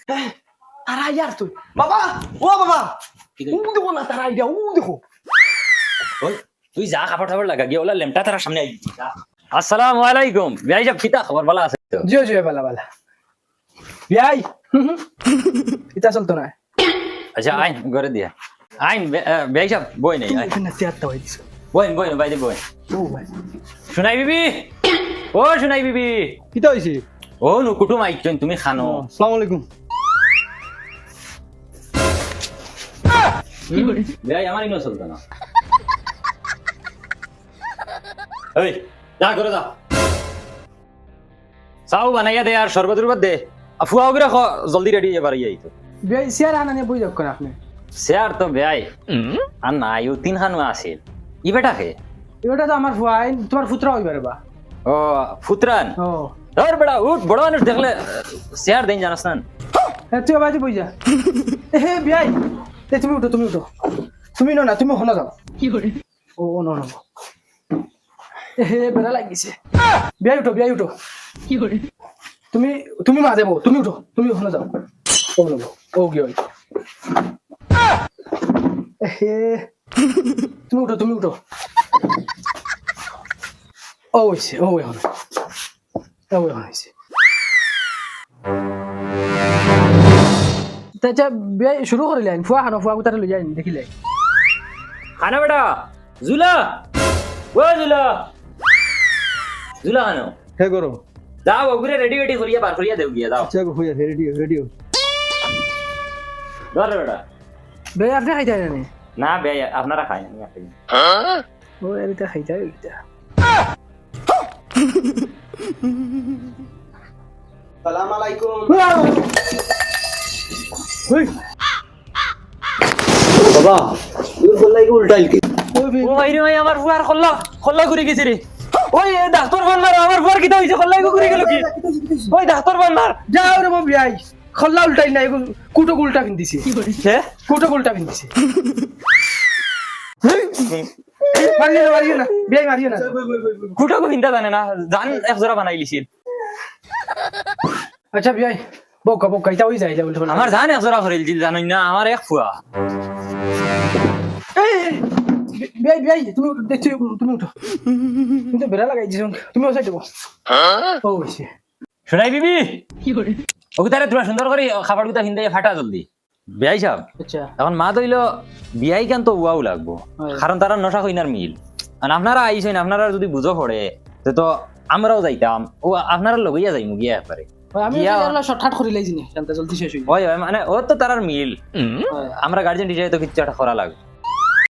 তারা ইয়ার তুই বাবা ও বাবা ও দেখো না তারা আইডিয়া ও দেখো ওই তুই যা খাবার টাবার লাগা গিয়ে ওলা লেমটা তার সামনে আই আসসালামু আলাইকুম ভাই সাহেব কিতা খবর ভালো আছে তো জিও জিও বালা বালা বিয়াই এটা চলতো না আচ্ছা আইন করে দিয়া আইন ভাই সাহেব বই নেই আইন তুমি নাসিহাতটা হই দিছো বই বই ভাই দে বই ও ভাই শুনাই বিবি ও শুনাই বিবি কিটা হইছে ও নু কুটুম আইছন তুমি খানো আসসালামু আলাইকুম ভাই আমার ইনো চলতো না এই যা করে যা চাও বানাইয়া দে আর শরবত রুবত দে ফুয়াও করে জলদি রেডি এবার ইয়ে তো বিয়াই সিয়ার আনানে বই যাক করে আপনি শেয়ার তো বেয়াই আর না ইউ তিন খানো আছিল ই বেটা কে এটা তো আমার ফুয়াই তোমার পুত্র হইবারে বা ও ফুতরান ও ধর বেটা উঠ বড় মানুষ দেখলে শেয়ার দেন জানাস না তুই বাজি বই যা হে বিয়াই তুমি উঠো তুমি না তুমি হনা যাও কি করে ও নো নো হে বেড়া লাগিছে বিয়াই উঠো কি করে তুমি মা দেবো তুমি উঠো তুমি হনা যাও ও নো ও কি হই হে তুমি উঠো ও হইছে ও হইছে তাই বিয়াই শুরু করিলেন ফুয়া খানো ফুয়া গুতারে লই যাই দেখিলে খানা বেটা জুলা ও জুলা জুলা খানো হে করো যাও ওগুরে রেডি করিয়া বার করিয়া দেও গিয়া দাও আচ্ছা হইয়া রেডিও ধর বেটা বিয়াই আপনি খাইতে না না বেয়াই আপনারা খাই না আপনি ও এটা খাইতে এটা সালাম আলাইকুম বাবা ইউর বললাই কি উল্টাইল কি ও ভাইরে ভাই আমার ফুয়ার খল্লা ঘুরে গেছে রে ওই ডাক্তার বান্নার আমার ফুয়ার কিটা হইছে খল্লা ঘুরে গেল কি ওই ডাক্তার বান্নার যাও রে বাবা বিয়াই খল্লা উল্টাই নাই কুটো উল্টা পিন্দিছে হে কুটো উল্টা পিন্দিছে মারিও না বিয়াই মারিও না কুটা কো হিন্দা জানে না জান এক জোড়া বানাই লিছিল আচ্ছা বিয়াই বকা এটা হই যায় যা উল্টা আমার জান এক জোড়া করিল দিল জানোই না আমার এক ফুয়া বিয়াই তুমি দেখছো তুমি উঠো তুমি তো বেড়া লাগাই দিছো তুমি ওসাই দেবো ও হইছে শুনাই বিবি কি করে ওকে তারে তোরা সুন্দর করে খাবার গুতা হিন্দাই ফাটা জলদি বিয়াই সাহেব আচ্ছা এখন মা দইল বিয়াই কেন তো উয়াও লাগবো কারণ তারা নশা কইনার মিল আর আপনারা আইছেন আপনারা যদি বুঝো পড়ে তো আমরাও যাইতাম ও আপনারা লগইয়া যাইমু গিয়া একবারে আমি জানলা শর্টকাট করি লাইছি না জানতে জলদি শেষ হই ওই মানে ও তো তারার মিল আমরা গার্জিয়ান হিসেবে তো কিচ্ছু একটা করা লাগবে